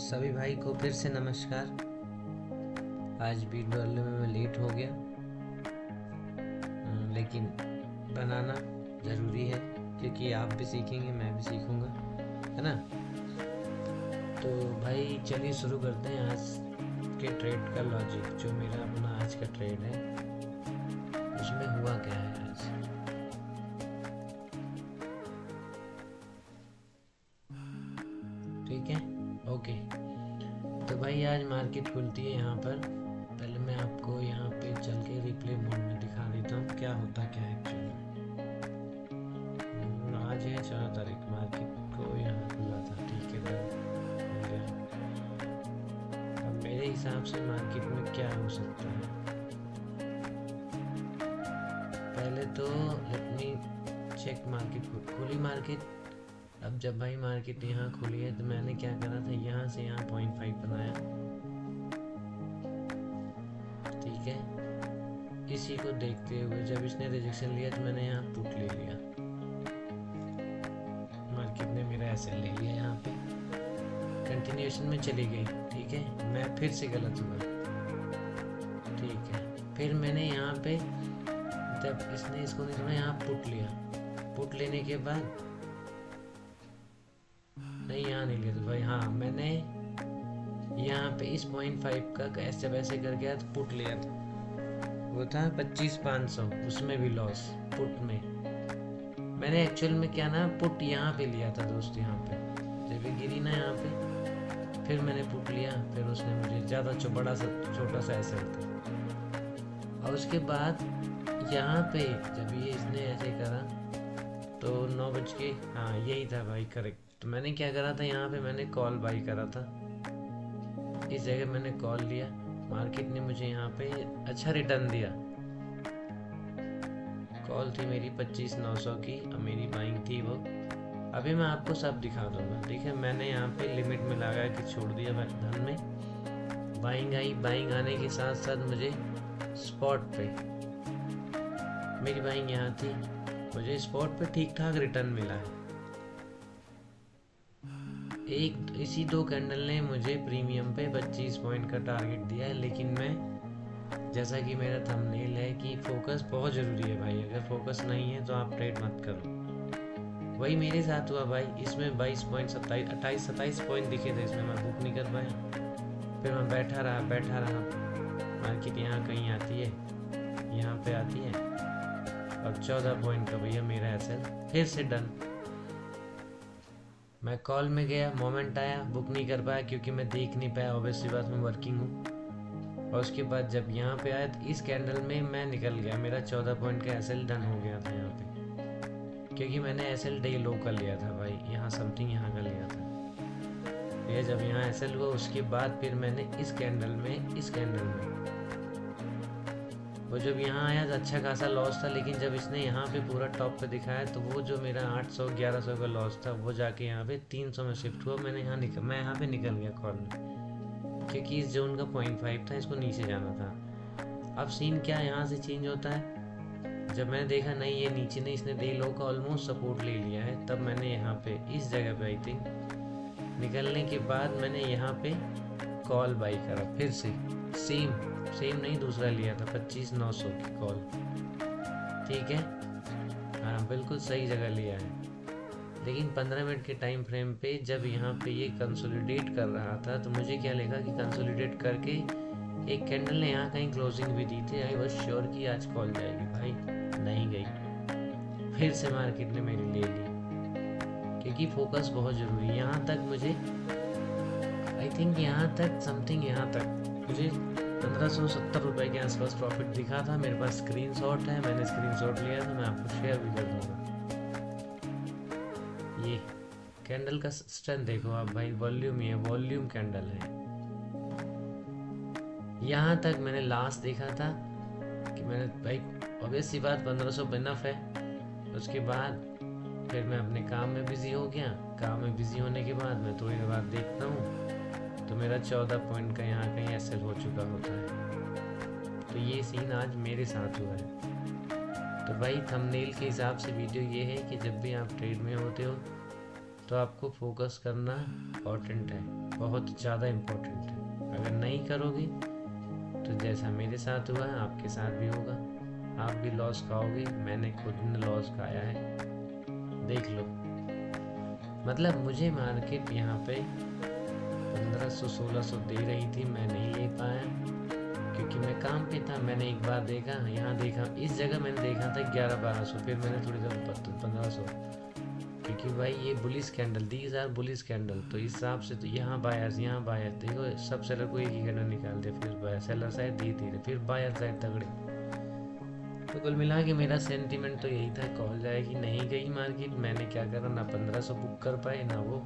सभी भाई को फिर से नमस्कार। आज वीडियो डालने में मैं लेट हो गया, लेकिन बनाना ज़रूरी है क्योंकि आप भी सीखेंगे, मैं भी सीखूंगा, है ना। तो भाई चलिए शुरू करते हैं आज के ट्रेड का लॉजिक। जो मेरा अपना आज का ट्रेड है उसमें हुआ क्या है आज। ठीक है, ओके। तो भाई आज मार्केट खुलती है यहाँ पर। पहले मैं आपको यहाँ पे चल के रिप्ले मोड में दिखा देता हूँ क्या होता क्या है एक्चुअली। आज है 14 तारीख, मार्केट को यहाँ खुला था, ठीक है, हो गया। अब मेरे हिसाब से मार्केट में क्या हो सकता है, पहले तो लेट मी चेक मार्केट खुली मार्केट। अब जब भाई मार्केट यहाँ खुली है तो मैंने क्या करा था, यहाँ से यहाँ 0.5 बनाया, ठीक है। इसी को देखते हुए जब इसने रिजेक्शन लिया तो मैंने यहाँ पुट ले लिया, मार्केट ने मेरा एसएल ले लिया, यहाँ पे कंटिन्यूएशन में चली गई, ठीक है। मैं फिर से गलत हुआ, ठीक है। फिर मैंने यहाँ पे जब इसने इसको नहीं छोड़ा यहाँ पुट लिया, पुट लेने के बाद नहीं यहाँ नहीं लिया तो भाई हाँ मैंने यहाँ पे इस 0.5 का ऐसे वैसे करके आज पुट लिया था, वो था 25,500, उसमें भी लॉस पुट में। मैंने एक्चुअल में क्या ना पुट यहाँ पे लिया था दोस्त, यहाँ पे जब ये गिरी ना यहाँ पे फिर मैंने पुट लिया, फिर उसने मुझे ज़्यादा बड़ा सा छोटा सा ऐसा था। और उसके बाद यहाँ पे जब ये इसने ऐसे करा तो 9 बज के हाँ यही था भाई करेक्ट। तो मैंने क्या करा था, यहाँ पे मैंने कॉल बाई करा था, इस जगह मैंने कॉल लिया, मार्केट ने मुझे यहाँ पे अच्छा रिटर्न दिया। कॉल थी मेरी 25,900 की और मेरी बाइंग थी वो। अभी मैं आपको सब दिखा दूंगा, ठीक है। मैंने यहाँ पे लिमिट में लगा के छोड़ दिया धन में, बाइंग आई, बाइंग आने के साथ साथ मुझे स्पॉट पे मेरी बाइंग यहाँ थी, मुझे स्पॉट पे ठीक ठाक रिटर्न मिला है। एक इसी 2 कैंडल ने मुझे प्रीमियम पे 25 पॉइंट का टारगेट दिया है, लेकिन मैं जैसा कि मेरा थंबनेल है कि फोकस बहुत ज़रूरी है भाई, अगर फोकस नहीं है तो आप ट्रेड मत करो। वही मेरे साथ हुआ भाई, इसमें 22 पॉइंट 27 पॉइंट दिखे थे, इसमें मैं बुक नहीं कर पाया। फिर मैं बैठा रहा, मार्केट यहाँ कहीं आती है, यहाँ पे आती है, अब 14 पॉइंट का भैया मेरा एसएल फिर से डन। मैं कॉल में गया, मोमेंट आया, बुक नहीं कर पाया क्योंकि मैं देख नहीं पाया, ऑब्वियसली बात मैं वर्किंग हूँ। और उसके बाद जब यहाँ पे आया तो इस कैंडल में मैं निकल गया, मेरा 14 पॉइंट का एसएल डन हो गया था यहाँ पे, क्योंकि मैंने एसएल डे लो कर लिया था भाई, यहाँ समथिंग यहाँ का लिया था। ये जब यहाँ एसएल हुआ उसके बाद फिर मैंने इस कैंडल में वो जब यहाँ आया तो अच्छा खासा लॉस था, लेकिन जब इसने यहाँ पे पूरा टॉप पे दिखाया तो वो जो मेरा 800-1100 का लॉस था वो जाके यहाँ पे 300 में शिफ्ट हुआ। मैं यहाँ पे निकल गया कॉर्नर, क्योंकि इस जोन का 0.5 था, इसको नीचे जाना था। अब सीन क्या यहाँ से चेंज होता है, जब मैंने देखा नहीं ये नीचे नहीं, इसने डे लो का ऑलमोस्ट सपोर्ट ले लिया है, तब मैंने यहाँ पे इस जगह पे आई थिंक निकलने के बाद मैंने यहाँ पे कॉल बाई करा, फिर से सेम नहीं दूसरा लिया था 25,900 की कॉल, ठीक है। हाँ बिल्कुल सही जगह लिया है, लेकिन 15 मिनट के टाइम फ्रेम पे जब यहाँ पे ये कंसोलिडेट कर रहा था तो मुझे क्या लगा कि कंसोलिडेट करके एक कैंडल ने यहाँ कहीं क्लोजिंग भी दी थी, आई वाज श्योर कि आज कॉल जाएगी भाई, नहीं गई, फिर से मार्केट ने मेरी ले ली, क्योंकि फोकस बहुत ज़रूरी है। यहाँ तक मुझे आई थिंक यहाँ तक मुझे 1570 रुपये के आसपास प्रॉफिट दिखा था। मेरे पास स्क्रीनशॉट है, मैंने स्क्रीनशॉट लिया था, मैं आपको शेयर भी कर दूंगा। ये कैंडल का स्ट्रेंथ देखो आप भाई, वॉल्यूम, ये वॉल्यूम कैंडल है। यहाँ तक मैंने लास्ट देखा था कि मैंने भाई ऑब्वियस सी बात 1500 इनफ है। उसके बाद फिर मैं अपने काम में बिजी हो गया, काम में बिजी होने के बाद मैं थोड़ी देर बाद देखता हूँ तो मेरा 14 पॉइंट का यहाँ कहीं एसएल हो चुका होता है। तो ये सीन आज मेरे साथ हुआ है। तो भाई थंबनेल के हिसाब से वीडियो ये है कि जब भी आप ट्रेड में होते हो तो आपको फोकस करना इम्पोर्टेंट है, बहुत ज़्यादा इम्पोर्टेंट है। अगर नहीं करोगे तो जैसा मेरे साथ हुआ है आपके साथ भी होगा, आप भी लॉस खाओगे। मैंने खुद ने लॉस खाया है, देख लो। मतलब मुझे मार्केट यहाँ पे 1500-1600 दे रही थी, मैं नहीं ले पाया क्योंकि मैं काम पे था। मैंने एक बार देखा, यहाँ देखा, इस जगह मैंने देखा था 1100-1200, फिर मैंने थोड़ी देर 1500, क्योंकि भाई ये bullish candle, these are bullish candle, तो इस हिसाब से तो यहाँ बायर्स देखो, सब सेलर को एक ही कैंडल निकाल दिया, फिर बायर सेलर साइड धीरे फिर बायर साइड तगड़े। तो कुल मिला के मेरा सेंटीमेंट तो यही था, कॉल जाएगी, नहीं गई मार्केट। मैंने क्या करा, ना 1500 बुक कर पाए ना वो।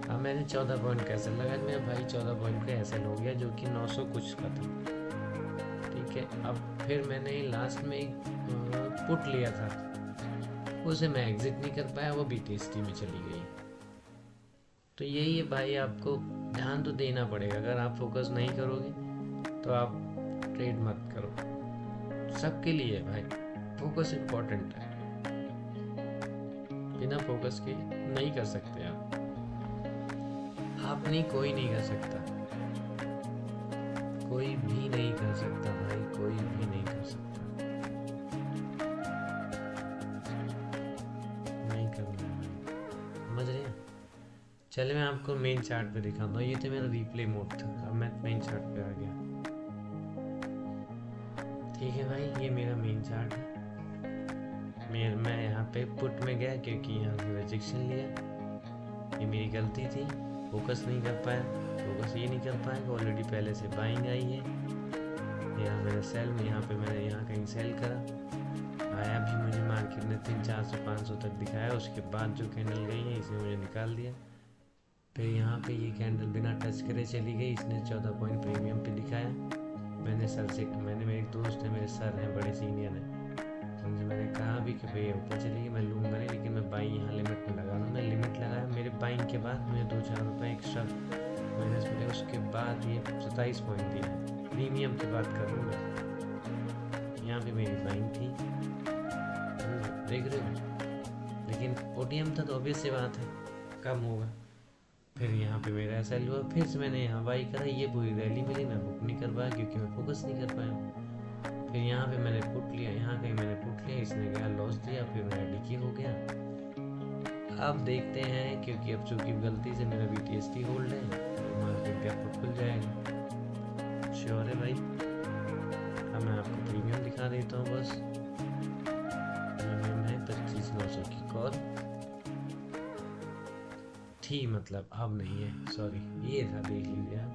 अब मैंने 14 पॉइंट का एसएल लगा, मेरा भाई 14 पॉइंट का एसएल हो गया, जो कि 900 कुछ का था। ठीक है, अब फिर मैंने लास्ट में एक पुट लिया था, उसे मैं एग्जिट नहीं कर पाया, वो भी टेस्टी में चली गई। तो यही है भाई, आपको ध्यान तो देना पड़ेगा। अगर आप फोकस नहीं करोगे तो आप ट्रेड मत करो, सबके लिए भाई फोकस इम्पोर्टेंट है। बिना फोकस के नहीं कर सकते आप नहीं, कोई नहीं कर सकता, कोई भी नहीं कर सकता भाई, कोई भी नहीं कर सकता, नहीं करना है भाई, समझ रहे हैं। चले मैं आपको मेन चार्ट पे दिखाता हूँ। ये तो मेरा रिप्ले मोड था, अब मैं मेन चार्ट पे आ गया। ठीक है भाई, ये मेरा मेन चार्ट है। मैं यहाँ पे पुट में गया क्योंकि यहाँ से रिजेक्शन लिया, ये मेरी गलती थी, फोकस नहीं कर पाया। फोकस ये नहीं कर पाया कि ऑलरेडी पहले से बाइंग आई है। यहाँ मैंने सेल में, यहाँ पे मैंने यहाँ कहीं सेल करा, आया भी मुझे मार्केट ने 300-400-500 तक दिखाया। उसके बाद जो कैंडल गई है इसने मुझे निकाल दिया। फिर यहाँ पे ये कैंडल बिना टच करे चली गई, इसने 14 पॉइंट प्रीमियम पे दिखाया। मैंने मेरे एक दोस्त है, मेरे सर हैं, बड़े सीनियर हैं, उनसे मैंने कहा भी कि भैया ऊपर चलेगी, मैं लूँगा नहीं, लेकिन मैं बाइंग यहाँ लिमिट में लगा लूँ। मैं लिमिट लगाया, मेरे बाइंग के बाद मुझे 2-4 रुपये एक्स्ट्रा माइनस मिले। उसके बाद ये 27 पॉइंट दिया, प्रीमियम की बात कर रहा हूँ मैं। यहाँ पे मेरी बाइंग थी, देख रहे हो, लेकिन ओटीएम था तो ऑब्वियस सी बात है कम होगा। फिर यहाँ पे मेरा ऐसा हुआ, फिर से मैंने यहाँ बाई करा, ये पूरी रैली मिली, मैं बुक नहीं कर पाया क्योंकि मैं फोकस नहीं कर पाया। फिर यहाँ पे मैंने पुट लिया, यहाँ कहीं मैंने पुट लिया, इसने गया लॉस दिया, फिर मेरा डिकी हो गया। अब देखते हैं, क्योंकि अब चूंकि गलती से मेरा BTST होल्ड है तो मार्केट गैप खुल जाएगा, श्योर है भाई। अब मैं आपको प्रीमियम दिखा देता हूँ बस। प्रीमियम है 25,900 की कॉल थी, मतलब अब नहीं है, सॉरी, ये था, देख लीजिए आप।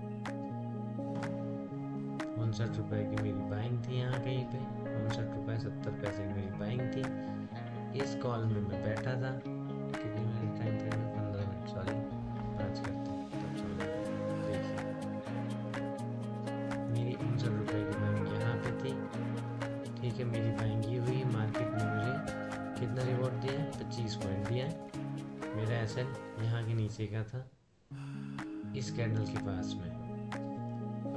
59 रुपये की मेरी बाइंग थी यहाँ कहीं पे, 59 रुपये 70 पैसे की मेरी बाइंग थी। इस कॉल में मैं बैठा था, क्योंकि मेरे टाइम फ्रेम में 15 मिनट, सॉरी 5 करते तब समझ। देखिए मेरी 59 रुपये की बाइंग यहाँ पे थी। ठीक है, मेरी बाइंग ये हुई, मार्केट में मुझे कितना रिवॉर्ड दिया है, 25 पॉइंट दिया है। मेरा एसएल यहाँ के नीचे का था, इस कैंडल के पास में,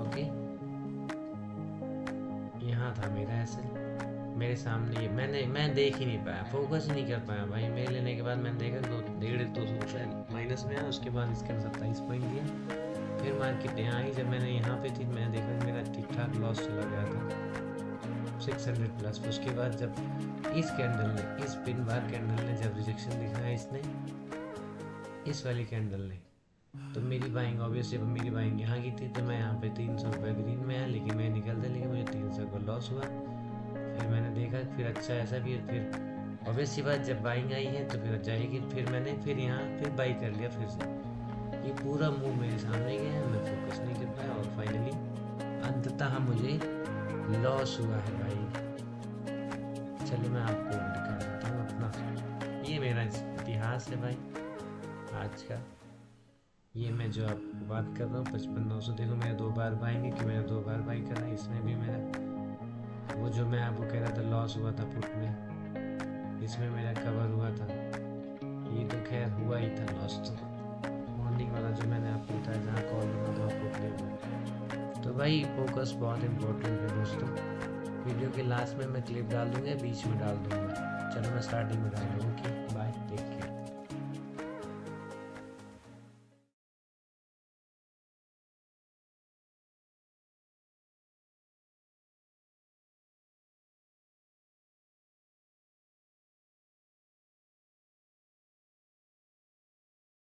ओके, यहाँ था मेरा एसएल मेरे सामने। ये मैं देख ही नहीं पाया, फोकस ही नहीं कर पाया भाई। मेरे लेने के बाद मैंने देखा 200 रुपये माइनस में आया। उसके बाद इसके 27 पॉइंट दिया। फिर मार्केट यहाँ आई, जब मैंने यहाँ पे थी मैंने देखा मेरा ठीक ठाक लॉस चला गया था 600 प्लस। उसके बाद जब इस कैंडल ने, इस पिन बार कैंडल ने जब रिजेक्शन दिखाया इसने, इस वाली कैंडल ने, तो मेरी बाइंग ऑब्वियसली, मेरी बाइंग यहाँ की थी, तो मैं यहाँ पे 300 रुपये ग्रीन में आया, लेकिन मैं निकल दिया, लेकिन मुझे 300 का लॉस हुआ। फिर मैंने देखा, फिर अच्छा ऐसा भी, फिर ऑब्वियसली बात जब बाइंग आई है तो फिर जाएगी। फिर मैंने फिर बाई कर लिया फिर से। ये पूरा मूव मेरे सामने गया है, मैं फोकस नहीं कर पाया और फाइनली अंततः मुझे लॉस हुआ है भाई। चलो मैं आपको दिखा देता हूँ अपना, ये मेरा इतिहास है भाई आज का। ये मैं जो आपको बात कर रहा हूँ 55,900, देखो मैंने 2 बार बाई की, कि मैंने 2 बार बाई करा। इसमें भी मेरा वो जो मैं आपको कह रहा था लॉस हुआ था पुट में, इसमें मेरा कवर हुआ था। ये तो खैर हुआ ही था लॉस, तो मॉर्निंग वाला जो मैंने आपको बताया जहाँ कॉल हुआ था पुट ले। तो भाई फोकस बहुत इम्पोर्टेंट है दोस्तों। वीडियो के लास्ट में मैं क्लिप डाल दूँगा, बीच में डाल दूँगा, चलो मैं स्टार्टिंग में डाल दूँगा।